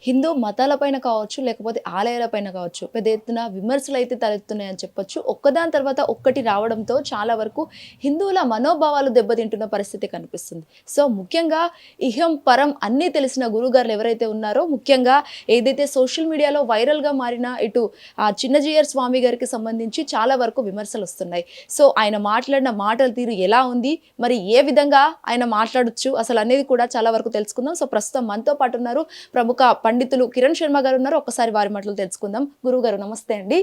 హిందూ మతాలపైన కావచ్చు, లేకపోతే ఆలయాలపైన కావచ్చు, పెద్ద ఎత్తున విమర్శలు అయితే తలెత్తున్నాయని చెప్పొచ్చు. ఒక్కదాని తర్వాత ఒక్కటి రావడంతో చాలా వరకు హిందువుల మనోభావాలు దెబ్బతింటున్న పరిస్థితి కనిపిస్తుంది. సో ముఖ్యంగా ఇహం, పరం అన్నీ తెలిసిన గురువుగారులు ఎవరైతే ఉన్నారో, ముఖ్యంగా ఏదైతే సోషల్ మీడియాలో వైరల్‌గా మారిన ఇటు చిన్నజీయర్ స్వామి గారికి సంబంధించి చాలా వరకు విమర్శలు వస్తున్నాయి. సో ఆయన మాట్లాడిన మాటల తీరు ఎలా ఉంది? మరి ఏ విధంగా ఆయన మాట్లాడొచ్చు అసలు అనేది కూడా చాలా వరకు తెలుసుకుందాం. సో ప్రస్తుతం మనతో పాటు ఉన్నారు ప్రముఖ పండితులు కిరణ్ శర్మ గారు ఉన్నారు. ఒక్కసారి వారి మాటలు తెలుసుకుందాం. గురువు గారు నమస్తే అండి,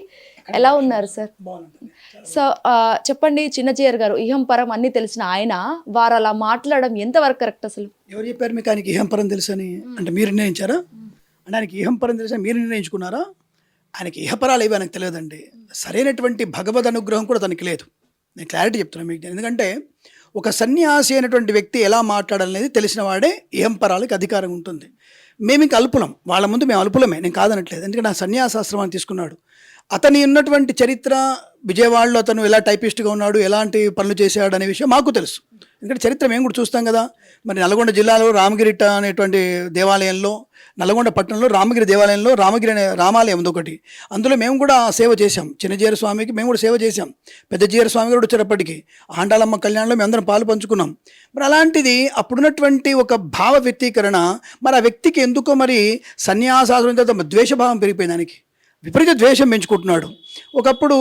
ఎలా ఉన్నారు సార్? సో చెప్పండి, చిన్నజీయర్ గారు ఇహం పరం అన్ని తెలిసిన ఆయన వారు అలా మాట్లాడడం ఎంతవరకు కరెక్ట్? అసలు ఎవరు చెప్పారు మీకు ఆయనకి ఇహం పరం తెలుసని? అంటే మీరు నిర్ణయించారా? అంటే ఆయనకి ఇహం పరం తెలుసని మీరు నిర్ణయించుకున్నారా? ఆయనకి ఇహపరాలు ఏవి ఆయనకు తెలియదండి. సరైనటువంటి భగవద్ అనుగ్రహం కూడా తనకి లేదు. నేను క్లారిటీ చెప్తున్నాను మీకు. ఎందుకంటే ఒక సన్యాసి అయినటువంటి వ్యక్తి ఎలా మాట్లాడాలనేది తెలిసిన వాడే ఇహంపరాలకు అధికారం ఉంటుంది. మేము ఇంకా అల్పులం, వాళ్ళ ముందు మేము అల్పులమే, నేను కాదనట్లేదు. ఎందుకంటే ఆ సన్యాసాశ్రమాన్ని తీసుకున్నాడు. అతని ఉన్నటువంటి చరిత్ర, విజయవాడలో అతను ఎలా టైపిస్ట్గా ఉన్నాడు, ఎలాంటి పనులు చేశాడు అనే విషయం మాకు తెలుసు. ఎందుకంటే చరిత్ర మేము కూడా చూస్తాం కదా. మరి నల్గొండ జిల్లాలో రామగిరిట అనేటువంటి దేవాలయంలో, నల్గొండ పట్టణంలో రామగిరి దేవాలయంలో రామగిరి అనే రామాలయం ఉంది ఒకటి. అందులో మేము కూడా సేవ చేశాం. చిన్నజీయర్ స్వామికి మేము కూడా సేవ చేశాం. పెద్ద జీయర్ స్వామి కూడా వచ్చేటప్పటికి ఆండాలమ్మ కళ్యాణంలో మేము అందరం పాలు పంచుకున్నాం. మరి అలాంటిది అప్పుడున్నటువంటి ఒక భావ వ్యక్తీకరణ, మరి ఆ వ్యక్తికి ఎందుకో మరి సన్యాసాశ్రమం తర్వాత ద్వేషభావం పెరిగిపోయింది. దానికి విపరీత ద్వేషం పెంచుకుంటున్నాడు. ఒకప్పుడు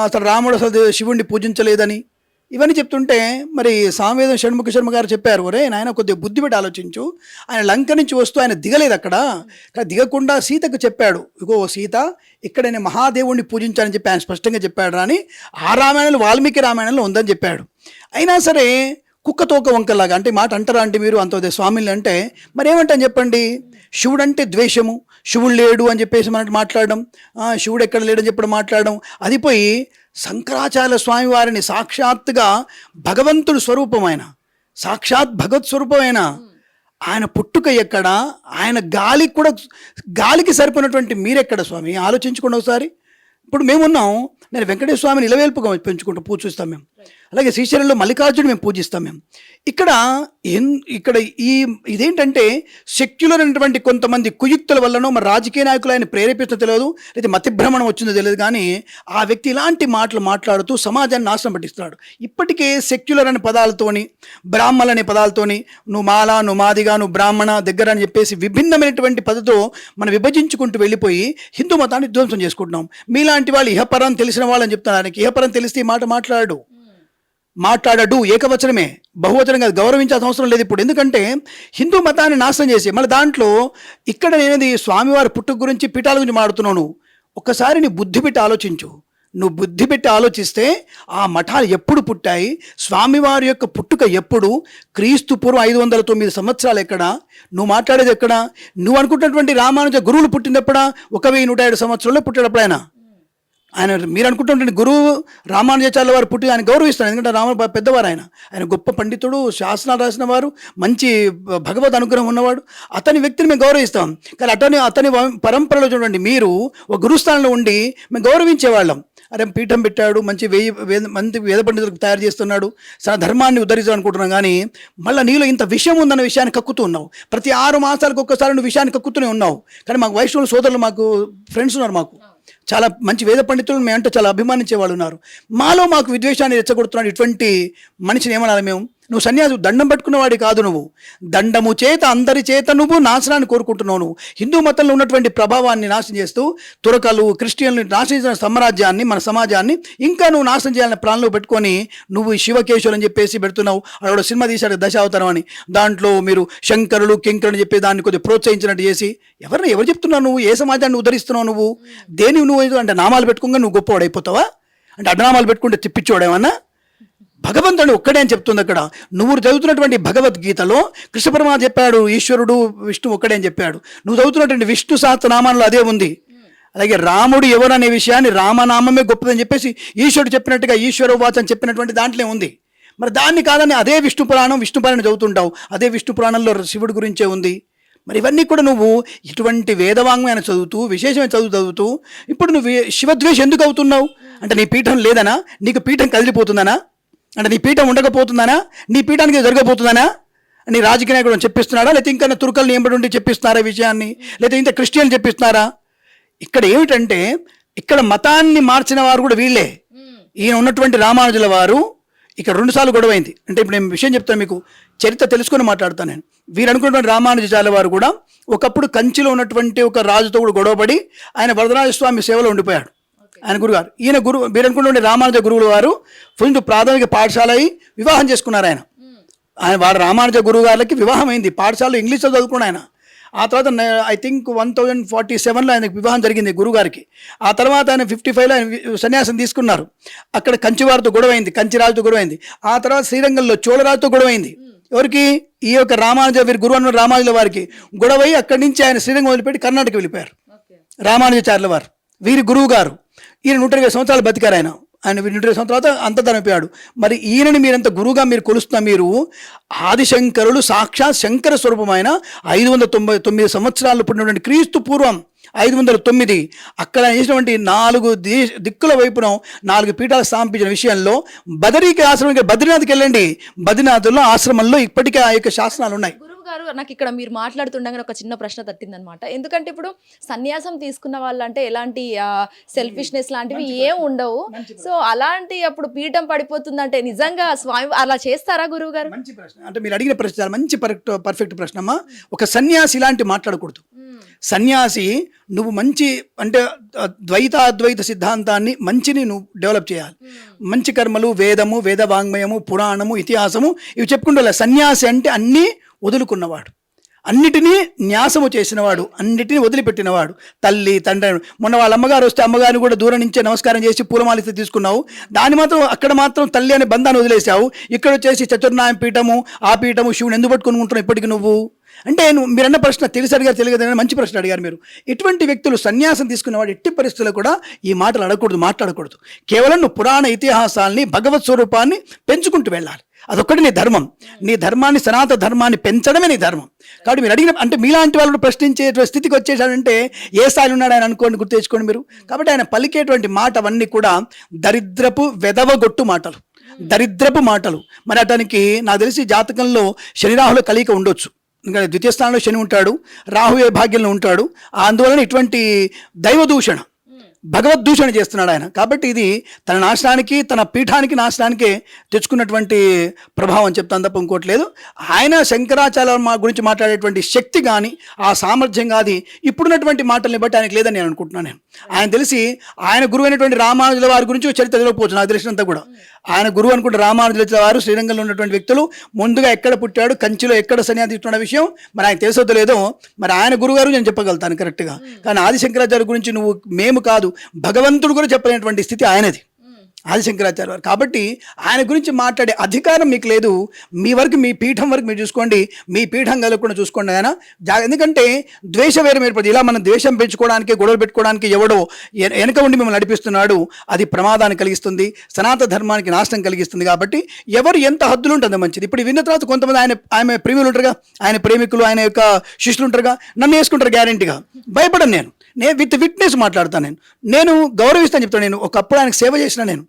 అసలు రాముడు అసలు శివుణ్ణి పూజించలేదని ఇవన్నీ చెప్తుంటే మరి సామవేదం షణ్ముఖ శర్మ గారు చెప్పారు, ఒరే నాయన కొద్దిగా బుద్ధి పెట్టి ఆలోచించు. ఆయన లంక నుంచి వస్తూ ఆయన దిగలేదు అక్కడ, కానీ దిగకుండా సీతకు చెప్పాడు, ఇగో సీత ఇక్కడ నేను మహాదేవుణ్ణి పూజించాలని చెప్పి ఆయన స్పష్టంగా చెప్పాడు. అని ఆ రామాయణంలో వాల్మీకి రామాయణంలో ఉందని చెప్పాడు. అయినా సరే కుక్క తోక వంకలాగా, అంటే మాట అంటారా అంటే మీరు అంత స్వామిని అంటే మరి ఏమంటాను చెప్పండి? శివుడు అంటే ద్వేషము, శివుడు లేడు అని చెప్పేసి మనకి మాట్లాడడం, శివుడు ఎక్కడ లేడని చెప్పడం మాట్లాడడం, అది పోయి శంకరాచార్య స్వామి వారిని సాక్షాత్తుగా భగవంతుడు స్వరూపమైన, సాక్షాత్ భగవత్ స్వరూపమైన ఆయన పుట్టుక ఎక్కడ, ఆయన గాలికి కూడా గాలికి సరిపోయినటువంటి మీరెక్కడ స్వామి? ఆలోచించుకోండి ఒకసారి. ఇప్పుడు మేమున్నాం, నేను వెంకటేశ్వర స్వామిని ఇలవేల్పుగా పెంచుకుంటూ పూజిస్తాం మేము. అలాగే శ్రీశైలంలో మల్లికార్జును మేము పూజిస్తాం మేము. ఇక్కడ ఇదేంటంటే సెక్యులర్ అయినటువంటి కొంతమంది కుయుక్తుల వల్లనో మరి రాజకీయ నాయకులు ఆయన ప్రేరేపిస్తూ తెలియదు, లేదా మతిభ్రమణం వచ్చిందో తెలియదు, కానీ ఆ వ్యక్తి ఇలాంటి మాటలు మాట్లాడుతూ సమాజాన్ని నాశనం పట్టిస్తున్నాడు. ఇప్పటికే సెక్యులర్ అనే పదాలతోని, బ్రాహ్మణులు అనే పదాలతోని, నువ్వు మాల, నువ్వు మాదిగా, నువ్వు బ్రాహ్మణ దగ్గర అని చెప్పేసి విభిన్నమైనటువంటి పద్ధతితో మనం విభజించుకుంటూ వెళ్ళిపోయి హిందూ మతాన్ని ధ్వంసం చేసుకుంటున్నాం. మీలాంటి వాళ్ళు ఇహపరం తెలిసిన వాళ్ళని చెప్తున్నారు. ఆయనకి ఇహపరం తెలిస్తే ఈ మాట మాట్లాడడు, ఏకవచనమే, బహువచనం కాదు. గౌరవించాల్సిన అవసరం లేదు ఇప్పుడు. ఎందుకంటే హిందూ మతాన్ని నాశనం చేసి మళ్ళీ దాంట్లో ఇక్కడ నేనది స్వామివారి పుట్టుక గురించి, పీఠాల గురించి మాడుతున్నాను. ఒక్కసారి నీ బుద్ధి పెట్టి ఆలోచించు. నువ్వు బుద్ధి పెట్టి ఆలోచిస్తే ఆ మఠాలు ఎప్పుడు పుట్టాయి, స్వామివారి యొక్క పుట్టుక ఎప్పుడు, క్రీస్తు పూర్వం 509 సంవత్సరాలు ఎక్కడ, నువ్వు మాట్లాడేది ఎక్కడ? నువ్వు అనుకుంటున్నటువంటి రామానుజ గురువులు పుట్టినప్పుడా? 1107 సంవత్సరంలో పుట్టాడప్పుడు ఆయన మీరు అనుకుంటున్నటువంటి గురువు రామానుజాచార్యుల వారు పుట్టి ఆయన గౌరవిస్తాడు. ఎందుకంటే పెద్దవారు, ఆయన గొప్ప పండితుడు, శాసనాలు రాసిన వారు, మంచి భగవద్ అనుగ్రహం ఉన్నవాడు. అతని వ్యక్తిని మేము గౌరవిస్తాం. కానీ అతని పరంపరలో చూడండి, మీరు ఒక గురుస్థానంలో ఉండి మేము గౌరవించేవాళ్ళం. అరే పీఠం పెట్టాడు, మంచి మంచి వేద పండితులకు తయారు చేస్తున్నాడు, ధర్మాన్ని ఉద్ధరించాలనుకుంటున్నాం. కానీ మళ్ళీ నీలో ఇంత విషయం ఉందన్న విషయాన్ని కక్కుతూ ఉన్నావు. ప్రతి 6 మాసాలకు ఒక్కసారి నువ్వు విషయాన్ని కక్కుతూనే ఉన్నావు. కానీ మాకు వైష్ణవ సోదరులు, మాకు ఫ్రెండ్స్ ఉన్నారు, మాకు చాలా మంచి వేద పండితులు మేమంటే చాలా అభిమానించే వాళ్ళు ఉన్నారు. మాకు విద్వేషాన్ని రెచ్చగొడుతున్నాడు. ఇటువంటి మనిషిని ఏమనాలి మేము? నువ్వు సన్యాసి, దండం పట్టుకున్నవాడి కాదు. నువ్వు దండము చేత అందరి చేత నువ్వు నాశనాన్ని కోరుకుంటున్నావు. నువ్వు హిందూ మతంలో ఉన్నటువంటి ప్రభావాన్ని నాశనం చేస్తూ తురకలు, క్రిస్టియన్లు నాశనం చేసిన సామ్రాజ్యాన్ని, మన సమాజాన్ని ఇంకా నువ్వు నాశనం చేయాలనే ప్లాన్లో పెట్టుకొని నువ్వు శివకేశవులు అని చెప్పేసి పెడుతున్నావు. అక్కడ సినిమా తీశాడు దశావతారం అని, దాంట్లో మీరు శంకరులు కింకరులు అని చెప్పి దాన్ని కొద్దిగా ప్రోత్సహించినట్టు చేసి ఎవరు చెప్తున్నావు? నువ్వు ఏ సమాజాన్ని ఉద్ధరిస్తున్నావు? నువ్వు దేని నువ్వు అంటే నామాలు పెట్టుకోగా నువ్వు గొప్పవాడు అయిపోతావా? అంటే అడ్డనామాలు పెట్టుకుంటే తిప్పించోడేమన్నా? భగవంతుడు ఒక్కడే అని చెప్తుంది అక్కడ. నువ్వు చదువుతున్నటువంటి భగవద్గీతలో కృష్ణ పరమాత్మ చెప్పాడు, ఈశ్వరుడు విష్ణు ఒక్కడే అని చెప్పాడు. నువ్వు చదువుతున్నటువంటి విష్ణు సహస్రనామాల్లో అదే ఉంది. అలాగే రాముడు ఎవరు అనే విషయాన్ని రామనామమే గొప్పదని చెప్పేసి ఈశ్వరుడు చెప్పినట్టుగా ఈశ్వర వాచ్ అని చెప్పినటువంటి దాంట్లో ఉంది. మరి దాన్ని కాదని అదే విష్ణు పురాణం చదువుతుంటావు. అదే విష్ణు పురాణంలో శివుడి గురించే ఉంది. మరి ఇవన్నీ కూడా నువ్వు ఇటువంటి వేదవాంగ్మయాన్ని చదువుతూ, విశేషమైన చదువుతూ ఇప్పుడు నువ్వు శివద్వేషం ఎందుకు అవుతున్నావు? అంటే నీ పీఠం లేదనా? నీకు పీఠం కదిలిపోతుందనా? అంటే నీ పీఠం ఉండకపోతుందనా? నీ పీఠానికి జరగబోతుందనా? అని రాజకీయ నాయకుడు చెప్పిస్తున్నాడా, లేకపోతే ఇంకా తుర్కల్ని ఎంబడి ఉండి చెప్పిస్తున్నారా విషయాన్ని, లేదా ఇంత క్రిస్టియన్లు చెప్పిస్తున్నారా? ఇక్కడ ఏమిటంటే ఇక్కడ మతాన్ని మార్చిన వారు కూడా వీళ్ళే. ఈయన ఉన్నటువంటి రామానుజుల వారు ఇక్కడ 2 సార్లు గొడవైంది. అంటే ఇప్పుడు నేను విషయం చెప్తాను, మీకు చరిత్ర తెలుసుకొని మాట్లాడతాను నేను. వీరు అనుకున్నటువంటి రామానుజాచార్యుల వారు కూడా ఒకప్పుడు కంచిలో ఉన్నటువంటి ఒక రాజుతో కూడా గొడవపడి ఆయన వరదరాజస్వామి సేవలో ఉండిపోయాడు, ఆయన గురుగారు. ఈయన వీరు అనుకున్నటువంటి రామానుజ గురువుల వారు ఫుల్ ప్రాథమిక పాఠశాల అయి వివాహం చేసుకున్నారు. ఆయన వాడు రామానుజ గురువు గారికి వివాహం అయింది, పాఠశాలలో ఇంగ్లీష్లో చదువుకున్న ఆయన. ఆ తర్వాత ఐ థింక్ 1047లో ఆయనకు వివాహం జరిగింది గురుగారికి. ఆ తర్వాత ఆయన 55లో ఆయన సన్యాసం తీసుకున్నారు. అక్కడ కంచివారితో గొడవైంది, కంచిరాజుతో గొడవైంది. ఆ తర్వాత శ్రీరంగంలో చోళరాజుతో గొడవైంది. ఎవరికి? ఈ యొక్క వీరి గురువు అన్న రామానుజుల వారికి గొడవై అక్కడి నుంచి ఆయన శ్రీరంగం వదిలిపెట్టి కర్ణాటక వెళ్ళిపోయారు రామానుజాచార్యుల వారు, వీరి గురువు గారు. ఈయన 120 సంవత్సరాలు బతికారు. ఆయన 120 సంవత్సరాల తర్వాత అంతర్ధానమైపోయాడు. మరి ఈయనని మీరంత గురువుగా మీరు కొలుస్తున్న మీరు ఆదిశంకరులు సాక్షాత్ శంకర స్వరూపమైన 599 సంవత్సరాలు పుట్టినటువంటి క్రీస్తు పూర్వం 509 అక్కడ చేసినటువంటి 4 దిక్కుల వైపున 4 పీఠాలు స్థాపించిన విషయంలో బదరీకి ఆశ్రమం, బద్రీనాథ్కి వెళ్ళండి, బద్రీనాథ్లో ఆశ్రమంలో ఇప్పటికే ఆ యొక్క శాసనాలు ఉన్నాయి. గారు నాకు ఇక్కడ మీరు మాట్లాడుతుండగానే ఒక చిన్న ప్రశ్న తట్టిందనమాట. ఎందుకంటే ఇప్పుడు సన్యాసం తీసుకున్న వాళ్ళంటే ఎలాంటి సెల్ఫిష్నెస్ లాంటివి ఏం ఉండవు. సో అలాంటి అప్పుడు పీఠం పడిపోతుందంటే నిజంగా స్వామి అలా చేస్తారా గురువు గారు? మంచి ప్రశ్న. అంటే మీరు అడిగిన ప్రశ్న చాలా మంచి పర్ఫెక్ట్ ప్రశ్న అమ్మా. ఒక సన్యాసి ఇలాంటి మాట్లాడకూడదు. సన్యాసి నువ్వు మంచి అంటే ద్వైత సిద్ధాంతాన్ని మంచిని నువ్వు డెవలప్ చేయాలి. మంచి కర్మలు, వేదము, వేద వాంగ్మయము, పురాణము, ఇతిహాసము ఇవి చెప్పుకుంటూ సన్యాసి అంటే అన్నీ వదులుకున్నవాడు, అన్నిటినీ న్యాసము చేసినవాడు, అన్నిటినీ వదిలిపెట్టినవాడు. తల్లి తండ్రి, మొన్న వాళ్ళ అమ్మగారు వస్తే అమ్మగారిని కూడా దూరం నుంచే నమస్కారం చేసి పూలమాలిస్తే తీసుకున్నావు. దాన్ని మాత్రం అక్కడ మాత్రం తల్లి అనే బంధాన్ని వదిలేసావు. ఇక్కడ వచ్చేసి చతుర్నారాయణ పీఠము, ఆ పీఠము, శివుని ఎందుకు పట్టుకుని ఉంటున్నావు ఇప్పటికి నువ్వు? అంటే మీరన్న ప్రశ్న తెలియదని మంచి ప్రశ్న అడిగారు మీరు. ఇటువంటి వ్యక్తులు సన్యాసం తీసుకునేవాడు ఎట్టి పరిస్థితుల్లో కూడా ఈ మాటలు మాట్లాడకూడదు. కేవలం నువ్వు పురాణ ఇతిహాసాలని, భగవత్ స్వరూపాన్ని పెంచుకుంటూ వెళ్ళాలి. అదొక్కటి నీ ధర్మం. నీ ధర్మాన్ని, సనాతన ధర్మాన్ని పెంచడమే నీ ధర్మం. కాబట్టి మీరు అడిగిన అంటే మీలాంటి వాళ్ళు ప్రశ్నించే స్థితికి వచ్చేసాడంటే ఏ స్థాయిలో ఉన్నాడు ఆయన అనుకోండి, గుర్తు తెచ్చుకోండి మీరు. కాబట్టి ఆయన పలికేటువంటి మాట అవన్నీ కూడా దరిద్రపు వెదవగొట్టు మాటలు, దరిద్రపు మాటలు. మరి అతనికి నాకు తెలిసి జాతకంలో శని రాహుల కలయిక ఉండొచ్చు. ఇంకా ద్వితీయ స్థానంలో శని ఉంటాడు, రాహువే భాగ్యంలో ఉంటాడు. అందువలన ఇటువంటి దైవదూషణ, భగవద్దూషణ చేస్తున్నాడు ఆయన. కాబట్టి ఇది తన నాశనానికి, తన పీఠానికి నాశనానికే తెచ్చుకున్నటువంటి ప్రభావం చెప్తాను తప్ప ఇంకోటి లేదు. ఆయన శంకరాచార్య గురించి మాట్లాడేటువంటి శక్తి కానీ, ఆ సామర్థ్యం కానీ ఇప్పుడున్నటువంటి మాటల్ని బట్టి ఆయనకు లేదని నేను అనుకుంటున్నాను. ఆయన తెలిసి ఆయన గురువు అయినటువంటి రామానుజుల వారి గురించి చరిత్ర తెలియకపోవచ్చు నాకు తెలిసినంత కూడా. ఆయన గురువు అనుకుంటే రామానుజుల వారు శ్రీరంగంలో ఉన్నటువంటి వ్యక్తులు ముందుగా ఎక్కడ పుట్టాడు, కంచిలో ఎక్కడ సన్యాసి తీసుకున్న విషయం మరి ఆయన తెలుసో లేదో, మరి ఆయన గురువు గారు నేను చెప్పగలుగుతాను కరెక్ట్గా. కానీ ఆదిశంకరాచార్య గురించి నువ్వు మేము కాదు భగవంతుడు కూడా చెప్పలేనటువంటి స్థితి ఆయనది, ఆదిశంకరాచార్య వారు. కాబట్టి ఆయన గురించి మాట్లాడే అధికారం మీకు లేదు. మీ వరకు, మీ పీఠం వరకు మీరు చూసుకోండి, మీ పీఠం కలగకుండా చూసుకోండి ఆయన. ఎందుకంటే ద్వేషం వేరు ఏర్పడింది. ఇలా మనం ద్వేషం పెంచుకోవడానికి, గొడవలు పెట్టుకోవడానికి ఎవడో వెనక ఉండి మిమ్మల్ని నడిపిస్తున్నాడు. అది ప్రమాదాన్ని కలిగిస్తుంది, సనాతన ధర్మానికి నాశనం కలిగిస్తుంది. కాబట్టి ఎవరు ఎంత హద్దులు ఉంటుందో మంచిది. ఇప్పుడు విన్న తర్వాత కొంతమంది ఆయన ప్రేమికులు ఉంటారుగా, ఆయన ప్రేమికులు, ఆయన యొక్క శిష్యులు ఉంటారుగా, నన్ను వేసుకుంటారు గ్యారెంటీగా. భయపడను నేను విత్ విట్నెస్ మాట్లాడతాను. నేను గౌరవిస్తాను చెప్తాను. నేను ఒకప్పుడు ఆయనకు సేవ చేసిన, నేను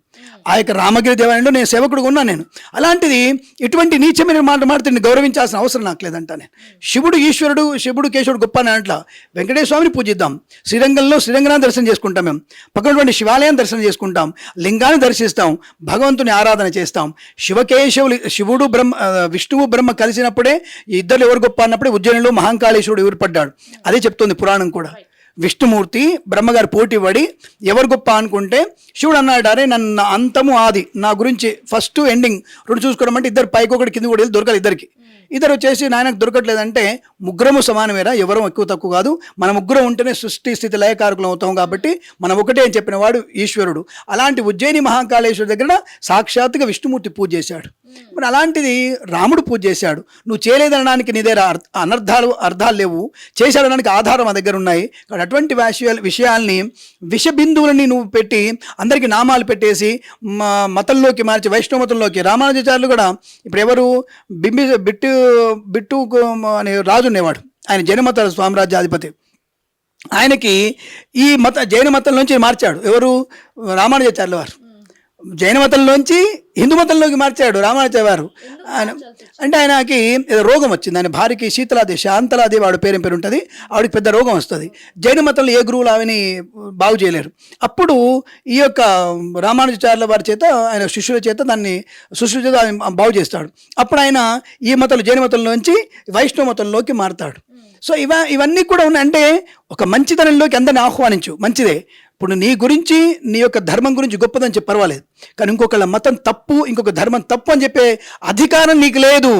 ఆ యొక్క రామగిరి దేవాలయంలో నేను సేవకుడుగా ఉన్నాను. నేను అలాంటిది ఇటువంటి నీచమైన మాట్లాడితే గౌరవించాల్సిన అవసరం నాకు లేదంట. నేను శివుడు ఈశ్వరుడు, శివుడు కేశవుడు గొప్ప అని అంట్లా. వెంకటేశ్వర స్వామిని పూజిద్దాం, శ్రీరంగంలో శ్రీరంగనాథ్ దర్శనం చేసుకుంటాం, మేము పక్కనటువంటి శివాలయం దర్శనం చేసుకుంటాం, లింగాన్ని దర్శిస్తాం, భగవంతుని ఆరాధన చేస్తాం. శివకేశవులు, శివుడు విష్ణువు బ్రహ్మ కలిసినప్పుడే ఇద్దరు ఎవరు గొప్ప అన్నప్పుడే ఉజ్జయినిలో మహాకాళేశ్వరుడు ఊరిపడ్డాడు. అదే చెప్తుంది పురాణం కూడా. విష్ణుమూర్తి బ్రహ్మగారు పోటీ పడి ఎవరు గొప్ప అనుకుంటే శివుడు అన్నాడు, అరే నన్ను అంతము ఆది, నా గురించి ఫస్ట్ ఎండింగ్ రెండు చూసుకోవడం అంటే ఇద్దరు పైకి ఒకటి కింద కూడా వెళ్ళి దొరకాలి. ఇద్దరు వచ్చేసి నాయనకు దొరకట్లేదంటే ముగ్గురము సమానమేరా, ఎవరూ ఎక్కువ తక్కువ కాదు, మన ముగ్గురం ఉంటేనే సృష్టి స్థితి లయకారకులం అవుతాం. కాబట్టి మనం ఒకటే అని చెప్పిన వాడు ఈశ్వరుడు. అలాంటి ఉజ్జయిని మహాకాళేశ్వరు దగ్గర సాక్షాత్తుగా విష్ణుమూర్తి పూజ చేశాడు. మరి అలాంటిది రాముడు పూజ చేశాడు. నువ్వు చేయలేదనడానికి నీ దగ్గర అర్థాలు లేవు, చేశాడనడానికి ఆధారం మా దగ్గర ఉన్నాయి. కాబట్టి అటువంటి విషయాల్ని విషబిందువులని నువ్వు పెట్టి అందరికీ నామాలు పెట్టేసి మతంలోకి మార్చి వైష్ణవ మతంలోకి. రామానుజాచార్యులు కూడా ఇప్పుడు ఎవరు బిట్టు అనే రాజు ఉండేవాడు, ఆయన జైన మత సామ్రాజ్యాధిపతి. ఆయనకి ఈ జైన మతంలోంచి మార్చాడు ఎవరు, రామానుజాచార్యుల వారు. జైన మతంలోంచి హిందూ మతంలోకి మార్చాడు రామానుజాచార్య వారు. ఆయన అంటే ఆయనకి ఏదో రోగం వచ్చింది, ఆయన భార్యకి శీతలాదేవి శాంతలాదేవి ఆవిడ పేరు ఉంటుంది, ఆవిడకి పెద్ద రోగం వస్తుంది. జైన మతంలో ఏ గురువులు ఆమెని బాగు చేయలేరు. అప్పుడు ఈ యొక్క రామానుజాచార్యుల వారి చేత ఆయన శిష్యుల చేత దాన్ని శిష్యుల చేత ఆయన బాగు చేస్తాడు. అప్పుడు ఆయన ఈ మతంలో జైన మతంలోంచి వైష్ణవ మతంలోకి మారుతాడు. సో ఇవన్నీ కూడా ఉన్నాయి. అంటే ఒక మంచితనంలోకి అందరిని ఆహ్వానించు, మంచిదే. ఇప్పుడు నీ గురించి నీ యొక్క ధర్మం గురించి గొప్పదని చెప్పి పర్వాలేదు, కానీ ఇంకొకళ్ళ మతం తప్పు, ఇంకొక ధర్మం తప్పు అని చెప్పే అధికారం నీకు లేదు.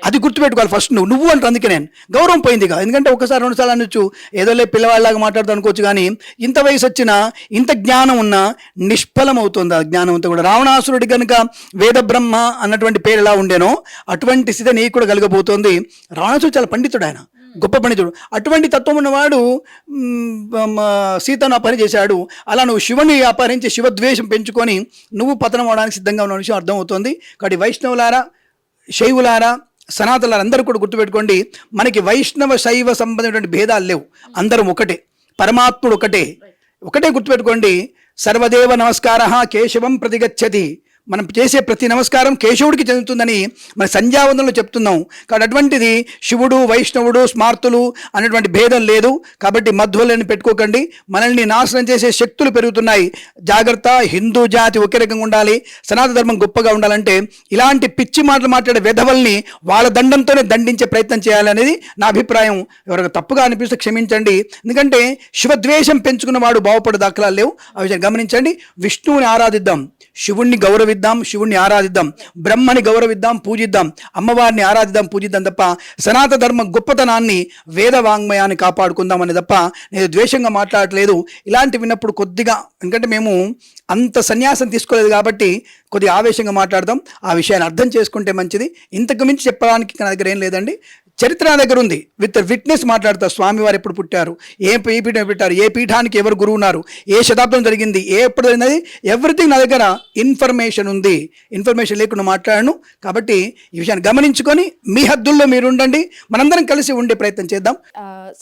అది గుర్తుపెట్టుకోవాలి ఫస్ట్. నువ్వు అంటే అందుకే నేను గౌరవం పోయిందిగా. ఎందుకంటే ఒకసారి 2 సార్లు అనొచ్చు, ఏదోలే పిల్లవాళ్ళలాగా మాట్లాడుతూ అనుకోవచ్చు, కానీ ఇంత వయసు వచ్చినా ఇంత జ్ఞానం ఉన్నా నిష్ఫలం అవుతుంది ఆ జ్ఞానం అంతా కూడా. రావణాసురుడి కనుక వేద బ్రహ్మ అన్నటువంటి పేరు ఎలా ఉండేనో అటువంటి స్థితి నీకు కూడా కలగబోతోంది. రావణాసురుడు చాలా పండితుడు, ఆయన గొప్ప పండితుడు. అటువంటి తత్వం ఉన్నవాడు సీతను అపహరణ చేశాడు. అలా నువ్వు శివుని అపహరించి శివద్వేషం పెంచుకొని నువ్వు పతనం అవడానికి సిద్ధంగా ఉన్న విషయం అర్థమవుతుంది. కాబట్టి వైష్ణవులారా, శైవులారా, సనాతనులారా అందరూ కూడా గుర్తుపెట్టుకోండి, మనకి వైష్ణవ శైవ సంబంధమైనటువంటి భేదాలు లేవు. అందరం ఒకటే, పరమాత్ముడు ఒకటే. ఒకటే గుర్తుపెట్టుకోండి, సర్వదేవ నమస్కార కేశవం ప్రతిగచ్చతి. మనం చేసే ప్రతి నమస్కారం కేశవుడికి చెందుతుందని మన సంధ్యావందనలో చెప్తున్నాం. కాబట్టి అటువంటిది శివుడు వైష్ణవుడు స్మార్తులు అనేటువంటి భేదం లేదు. కాబట్టి మధ్వలని పెట్టుకోకండి, మనల్ని నాశనం చేసే శక్తులు పెరుగుతున్నాయి. జాగ్రత్త. హిందూ జాతి ఒకే రకంగా ఉండాలి, సనాతన ధర్మం గొప్పగా ఉండాలంటే ఇలాంటి పిచ్చి మాటలు మాట్లాడే వెధవల్ని వాళ్ళ దండంతోనే దండించే ప్రయత్నం చేయాలనేది నా అభిప్రాయం. ఎవరికి తప్పుగా అనిపిస్తే క్షమించండి. ఎందుకంటే శివద్వేషం పెంచుకున్న వాడు బాగుపడే దాఖలాలు లేవు. ఆ విషయం గమనించండి. విష్ణువుని ఆరాధిద్దాం, శివుణ్ణి గౌరవిద్దాం, శివుణ్ణి ఆరాధిద్దాం, బ్రహ్మని గౌరవిద్దాం, పూజిద్దాం, అమ్మవారిని ఆరాధిద్దాం, పూజిద్దాం తప్ప సనాతన ధర్మ గొప్పతనాన్ని వేద వాంగ్మయాన్ని కాపాడుకుందాం అని తప్ప నేను ద్వేషంగా మాట్లాడట్లేదు. ఇలాంటి విన్నప్పుడు కొద్దిగా, ఎందుకంటే మేము అంత సన్యాసం తీసుకోలేదు కాబట్టి కొద్దిగా ఆవేశంగా మాట్లాడదాం. ఆ విషయాన్ని అర్థం చేసుకుంటే మంచిది. ఇంతకు మించి చెప్పడానికి నా దగ్గర ఏం లేదండి. చరిత్ర నా దగ్గర ఉంది, విత్ విట్నెస్ మాట్లాడతారు. స్వామివారు ఎప్పుడు పుట్టారు, ఏ పీఠం పెట్టారు, ఏ పీఠానికి ఎవరు గురువు ఉన్నారు, ఏ శతాబ్దం జరిగింది, ఎప్పుడు జరిగినది, ఎవ్రీథింగ్ నా దగ్గర ఇన్ఫర్మేషన్ ఉంది. ఇన్ఫర్మేషన్ లేకుండా మాట్లాడను. కాబట్టి ఈ విషయాన్ని గమనించుకొని మీ హద్దుల్లో మీరు ఉండండి, మనందరం కలిసి ఉండే ప్రయత్నం చేద్దాం.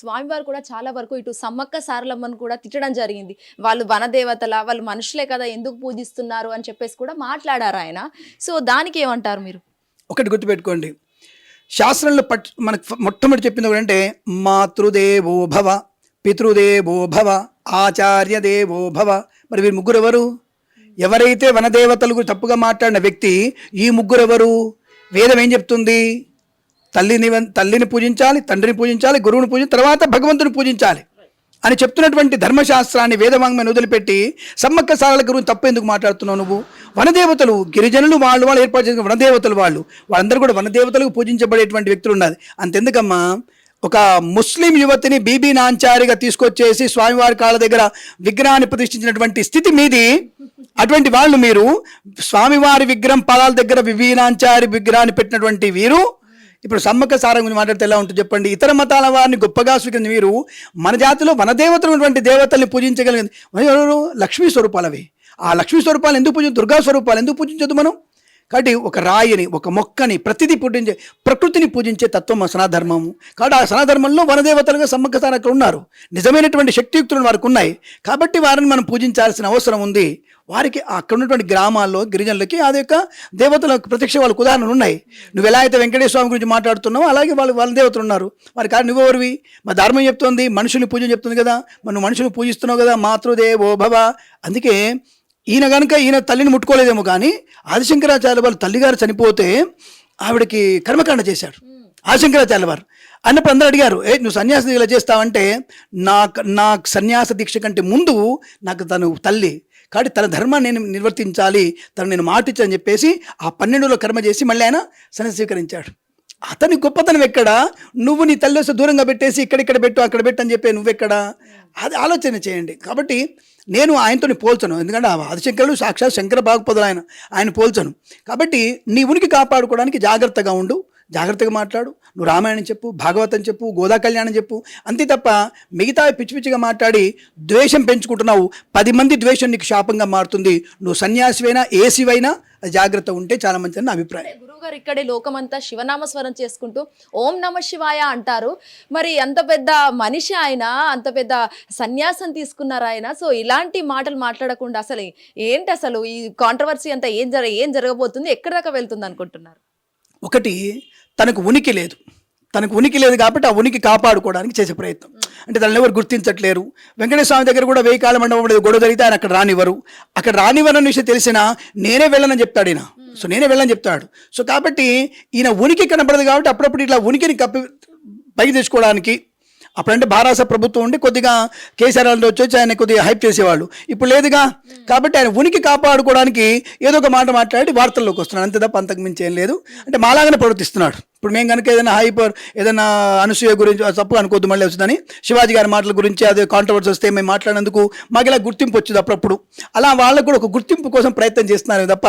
స్వామివారు కూడా చాలా వరకు ఇటు సమ్మక్క సారలమ్మను కూడా తిట్టడం జరిగింది. వాళ్ళు వనదేవతల, వాళ్ళు మనుషులే కదా, ఎందుకు పూజిస్తున్నారు అని చెప్పేసి కూడా మాట్లాడారు ఆయన. సో దానికి ఏమంటారు మీరు? ఒకటి గుర్తుపెట్టుకోండి, శాస్త్రంలో మనకు మొట్టమొదటి చెప్పింది ఒకటంటే మాతృదేవో భవ, పితృదేవో భవ, ఆచార్య దేవో భవ. మరి వీరు ముగ్గురు ఎవరు? ఎవరైతే వనదేవతలు తప్పుగా మాట్లాడిన వ్యక్తి, ఈ ముగ్గురు ఎవరు? వేదం ఏం చెప్తుంది? తల్లిని పూజించాలి, తండ్రిని పూజించాలి, గురువుని పూజించాలి, తర్వాత భగవంతుని పూజించాలి అని చెప్తున్నటువంటి ధర్మశాస్త్రాన్ని వేదవాంగ్మయాన్ని వదిలిపెట్టి సమ్మక్క సారల గురించి తప్పు ఎందుకు మాట్లాడుతున్నావు నువ్వు? వనదేవతలు, గిరిజనులు వాళ్ళు ఏర్పాటు చేసిన వనదేవతలు, వాళ్ళందరూ కూడా వనదేవతలకు పూజించబడేటువంటి వ్యక్తులు ఉన్నారు. అంతెందుకమ్మా, ఒక ముస్లిం యువతిని బీబీ నాంచారిగా తీసుకొచ్చేసి స్వామివారి కాళ్ళ దగ్గర విగ్రహాన్ని ప్రతిష్ఠించినటువంటి స్థితి మీది. అటువంటి వాళ్ళు మీరు స్వామివారి విగ్రహం పాదాల దగ్గర బీబీ నాంచారి విగ్రహాన్ని పెట్టినటువంటి వీరు ఇప్పుడు సమ్మక్క సారం గురించి మాట్లాడితే ఎలా ఉంటుంది చెప్పండి? ఇతర మతాల వారిని గొప్పగా స్వీకరించి మీరు మన జాతిలో వనదేవతలు ఉన్నటువంటి దేవతల్ని పూజించగలిగింది ఎవరు? లక్ష్మీ స్వరూపాలవి. ఆ లక్ష్మీ స్వరూపాలు ఎందుకు పూజించదు? దుర్గా స్వరూపాలు ఎందుకు పూజించదు మనం? కాబట్టి ఒక రాయిని, ఒక మొక్కని, ప్రతిదీ పూజించే, ప్రకృతిని పూజించే తత్వం సనాధర్మము. కాబట్టి ఆ సనాధర్మంలో వనదేవతలుగా సమ్మక్క సార అక్కడ ఉన్నారు. నిజమైనటువంటి శక్తియుక్తులు వారికి ఉన్నాయి. కాబట్టి వారిని మనం పూజించాల్సిన అవసరం ఉంది. వారికి అక్కడ ఉన్నటువంటి గ్రామాల్లో గిరిజనులకి అది యొక్క దేవతల ప్రత్యక్ష వాళ్ళకు ఉదాహరణలు ఉన్నాయి. నువ్వు ఎలా అయితే వెంకటేశ్వర స్వామి గురించి మాట్లాడుతున్నావు, అలాగే వాళ్ళ దేవతలు ఉన్నారు. మరి కానీ నువ్వెవరివి? మా ధర్మం చెప్తుంది, మనుషుల్ని పూజ చెప్తుంది కదా, మనం మనుషులు పూజిస్తున్నావు కదా, మాతృదేవో భవ. అందుకే ఈయన తల్లిని ముట్టుకోలేదేమో కానీ ఆదిశంకరాచార్య వాళ్ళ తల్లిగారు చనిపోతే ఆవిడకి కర్మకాండ చేశాడు ఆదిశంకరాచార్య వారు. అన్నప్పుడు అందరూ అడిగారు, నువ్వు సన్యాస ఇలా చేస్తావంటే, నాకు సన్యాస దీక్ష కంటే ముందు నాకు తను తల్లి కాబట్టి తన ధర్మాన్ని నేను నిర్వర్తించాలి, తను నేను మాటించని చెప్పేసి ఆ 12లో కర్మ చేసి మళ్ళీ ఆయన సన్యాసి స్వీకరించాడు. అతని గొప్పతనం ఎక్కడ? నువ్వు నీ తల్లి వస్తే దూరంగా పెట్టేసి ఇక్కడ పెట్టు అక్కడ పెట్టు అని చెప్పి నువ్వెక్కడా? అది ఆలోచన చేయండి. కాబట్టి నేను ఆయనతో పోల్చను, ఎందుకంటే ఆదిశంకరుడు సాక్షాత్ శంకర భాగపదులు ఆయన పోల్చను. కాబట్టి నీ ఉనికి కాపాడుకోవడానికి జాగ్రత్తగా ఉండు, జాగ్రత్తగా మాట్లాడు. నువ్వు రామాయణం చెప్పు, భాగవతం చెప్పు, గోదా కళ్యాణం చెప్పు, అంతే తప్ప మిగతా పిచ్చి పిచ్చిగా మాట్లాడి ద్వేషం పెంచుకుంటున్నావు. 10 మంది ద్వేషం నీకు శాపంగా మారుతుంది. నువ్వు సన్యాసివైనా, ఏసివైనా, జాగ్రత్త ఉంటే చాలా మంచిదని నా అభిప్రాయం. గురువు గారు ఇక్కడే లోకమంతా శివనామస్వరం చేసుకుంటూ ఓం నమ శివాయ అంటారు. మరి అంత పెద్ద మనిషి ఆయన, అంత పెద్ద సన్యాసం తీసుకున్నారు ఆయన. సో ఇలాంటి మాటలు మాట్లాడకుండా అసలు ఏంటి, అసలు ఈ కాంట్రవర్సీ అంతా ఏం జరగబోతుంది, ఎక్కడి దాకా వెళ్తుంది అనుకుంటున్నారు? ఒకటి, తనకు ఉనికి లేదు. తనకు ఉనికి లేదు కాబట్టి ఆ ఉనికి కాపాడుకోవడానికి చేసే ప్రయత్నం. అంటే తనని ఎవరు గుర్తించట్లేరు. వెంకటేశ్వర స్వామి దగ్గర కూడా 1000 కాళ్ళ మండపం గొడవ జరిగితే ఆయన అక్కడ రానివ్వరు. అక్కడ రానివ్వరన్న విషయం తెలిసినా నేనే వెళ్ళనని చెప్తాడు ఈయన. సో నేనే వెళ్ళని చెప్తాడు. సో కాబట్టి ఈయన ఉనికి కనబడదు కాబట్టి అప్పుడప్పుడు ఇట్లా ఉనికిని పైకి తెచ్చుకోవడానికి, అప్పుడంటే భారాస ప్రభుత్వం ఉండి కొద్దిగా కేసీఆర్ వచ్చి ఆయన కొద్దిగా హైప్ చేసేవాళ్ళు. ఇప్పుడు లేదుగా కాబట్టి ఆయన ఉనికి కాపాడుకోవడానికి ఏదో ఒక మాట మాట్లాడి వార్తల్లోకి వస్తున్నాడు, అంతే తప్ప అంతకు మించి ఏం లేదు. అంటే మాలాగానే ప్రవర్తిస్తున్నాడు. ఇప్పుడు మేము కనుక ఏదైనా ఏదైనా అనసూయ గురించి తప్పు అనుకోద్దు మళ్ళీ వస్తుందని, శివాజీ గారి మాటల గురించి అదే కాంట్రవర్సీ వస్తే మేము మాట్లాడినందుకు మాకు ఇలా గుర్తింపు వచ్చింది అప్పుడప్పుడు. అలా వాళ్ళకు కూడా ఒక గుర్తింపు కోసం ప్రయత్నం చేస్తున్నారు తప్ప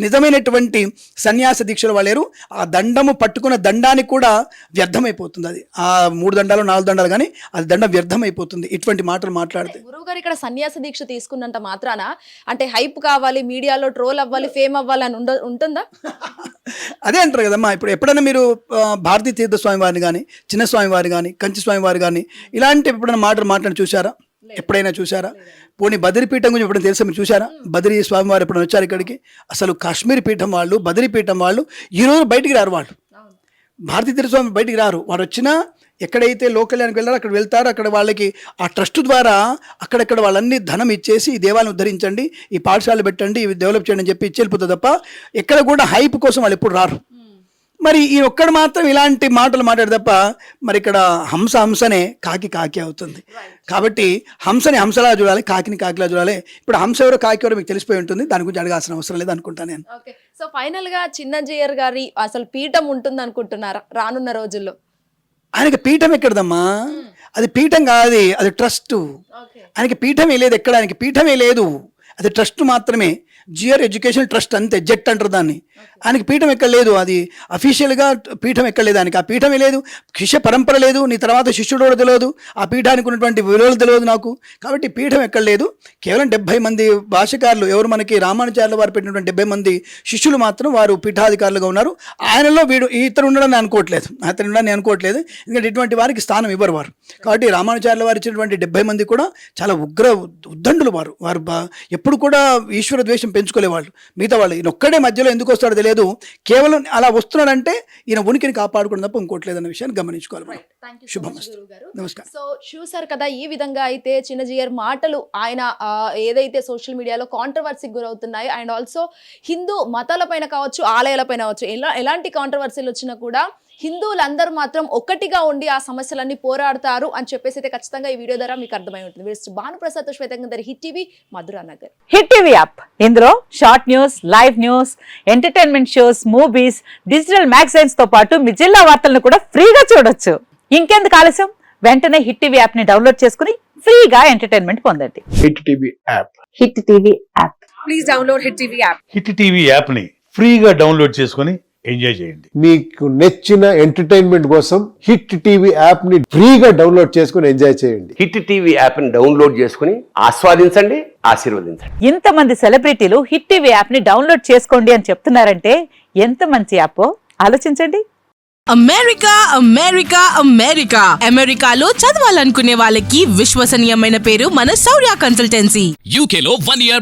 నిజమైనటువంటి సన్యాస దీక్షలు వాళ్ళేరు. ఆ దండము పట్టుకున్న దండానికి కూడా వ్యర్థమైపోతుంది. అది ఆ 3 దండాలు 4 దండాలు కానీ అది దండం వ్యర్థమైపోతుంది ఇటువంటి మాటలు మాట్లాడితే. గురువు గారు ఇక్కడ సన్యాస దీక్ష తీసుకున్నంత మాత్రాన అంటే హైప్ కావాలి, మీడియాలో ట్రోల్ అవ్వాలి, ఫేమ్ అవ్వాలి అని ఉంటుందా? అదే అంటారు కదమ్మా. ఇప్పుడు ఎప్పుడైనా మీరు భారతీ తీర్థ స్వామి వారిని కానీ, చిన్న స్వామి వారు కానీ, కంచి స్వామి వారు కానీ ఇలాంటి ఎప్పుడైనా మాట్లాడి చూసారా? ఎప్పుడైనా చూసారా? పోనీ బద్రీ పీఠం గురించి ఎప్పుడైనా తెలుసా మీరు? చూసారా? బద్రీ స్వామి వారు ఎప్పుడైనా వచ్చారు ఇక్కడికి? అసలు కాశ్మీర్ పీఠం వాళ్ళు, బద్రీ పీఠం వాళ్ళు ఈరోజు బయటికి రారు. వాళ్ళు భారతీ తీర్థ స్వామి బయటికి రారు. వారు వచ్చినా ఎక్కడైతే లోకల్యానికి వెళ్ళారో అక్కడ వెళ్తారు. అక్కడ వాళ్ళకి ఆ ట్రస్ట్ ద్వారా అక్కడక్కడ వాళ్ళన్ని ధనం ఇచ్చేసి ఈ దేవాలను ఉద్ధరించండి, ఈ పాఠశాలలు పెట్టండి, ఇవి డెవలప్ చేయండి అని చెప్పి ఇచ్చి వెళ్ళిపోతుంది తప్ప ఎక్కడ కూడా హైప్ కోసం వాళ్ళు ఎప్పుడు రారు. మరి ఈ ఒక్కడు మాత్రం ఇలాంటి మాటలు మాట్లాడు తప్ప మరి ఇక్కడ హంసనే కాకి అవుతుంది. కాబట్టి హంసని హంసలా చూడాలి, కాకిని కాకిలా చూడాలి. ఇప్పుడు హంస ఎవరో కాకి ఎవరో మీకు తెలిసిపోయి ఉంటుంది, దాని గురించి అడగాల్సిన అవసరం లేదు అనుకుంటాను నేను. సో ఫైనల్ గా చిన్నజీయర్ గారి అసలు పీఠం ఉంటుంది అనుకుంటున్నారా రానున్న రోజుల్లో? ఆయనకి పీఠం ఎక్కడదమ్మా? అది పీఠం కాదు, అది ట్రస్ట్. ఆయనకి పీఠమే లేదు, ఎక్కడ ఆయనకి పీఠమే లేదు, అది ట్రస్ట్ మాత్రమే. జియర్ ఎడ్యుకేషన్ ట్రస్ట్ అంతే, జెట్ అంటారు దాన్ని. ఆయనకి పీఠం ఎక్కడ లేదు, అది అఫీషియల్గా పీఠం ఎక్కడ లేదు ఆయనకి. ఆ పీఠమే లేదు, శిష్య పరంపర లేదు, నీ తర్వాత శిష్యుడు కూడా తెలియదు, ఆ పీఠానికి ఉన్నటువంటి విలువలు తెలియదు నాకు. కాబట్టి పీఠం ఎక్కడ లేదు. కేవలం 70 మంది భాషకారులు, ఎవరు మనకి రామానుజార్ల వారు పెట్టినటువంటి 70 మంది శిష్యులు మాత్రం వారు పీఠాధికారులుగా ఉన్నారు. ఆయనలో ఇతను ఉండడని అనుకోవట్లేదు, ఎందుకంటే ఇటువంటి వారికి స్థానం ఇవ్వరు వారు. కాబట్టి రామానుజార్ల వారు ఇచ్చినటువంటి 70 మంది కూడా చాలా ఉద్దండులు. వారు ఎప్పుడు కూడా ఈశ్వర ద్వేషం పెంచుకోలేవాళ్ళు. మిగతా వాళ్ళు ఈయన ఒక్కడే మధ్యలో ఎందుకు వస్తాడో తెలియదు. కేవలం అలా వస్తున్నాడంటే ఈయన ఉనికిని కాపాడుకోవడం తప్ప ఇంకోటి లేదన్న విషయాన్ని గమనించుకోవాలి. శుభమస్తు. నమస్కారం. సో చూసారు కదా, ఈ విధంగా అయితే చిన్నజీయర్ మాటలు ఆయన ఏదైతే సోషల్ మీడియాలో కాంట్రవర్సీకి గురవుతున్నాయో, అండ్ ఆల్సో హిందూ మతాలపైన కావచ్చు, ఆలయాలపైన కావచ్చు, ఎలాంటి కాంట్రవర్సీలు వచ్చినా కూడా హిందువులందరూ మాత్రం ఒక్కటిగా ఉండి ఆ సమస్యలన్నీ పోరాడతారు అని చెప్పేసి అయితే ఖచ్చితంగా ఈ వీడియో ద్వారా మీకు అర్థమై ఉంటుంది. భానుప్రసాద్ శ్వేతంగా hit TV, Madhura Nagar. Hit TV app, ఇందులో short news, live news, entertainment shows, movies, digital magazines తో పాటు మీ జిల్లా వార్తలను కూడా ఫ్రీగా చూడొచ్చు. ఇంకెందుకు ఆలస్యం, వెంటనే హిట్ టీవీ యాప్ ని డౌన్లోడ్ చేసుకుని ఫ్రీగా ఎంటర్టైన్మెంట్ పొందండి. Hit TV app. Hit TV app. Please download hit TV app. Hit TV app ని ఫ్రీగా డౌన్లోడ్ చేసుకొని ఎంజాయ్ చేయండి. మీకు నచ్చిన ఎంటర్టైన్మెంట్ కోసం హిట్ టీవీ యాప్ ని ఫ్రీగా డౌన్లోడ్ చేసుకుని ఎంజాయ్ చేయండి. హిట్ టీవీ యాప్ ని డౌన్లోడ్ చేసుకుని ఆస్వాదించండి, ఆశీర్వదించండి. ఇంతమంది సెలబ్రిటీలు హిట్ టీవీ యాప్ ని డౌన్లోడ్ చేసుకోండి అని చెప్తున్నారంటే ఎంత మంచి యాప్ ఆలోచించండి. అమెరికాలో చదవాలనుకునే వాళ్ళకి విశ్వసనీయమైన పేరు మన శౌర్య కన్సల్టెన్సీ. UK లో 1 year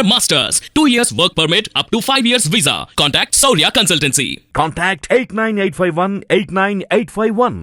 masters. 2 years work permit up to 5 years visa. Contact Saurya Consultancy. Contact 89851 89851.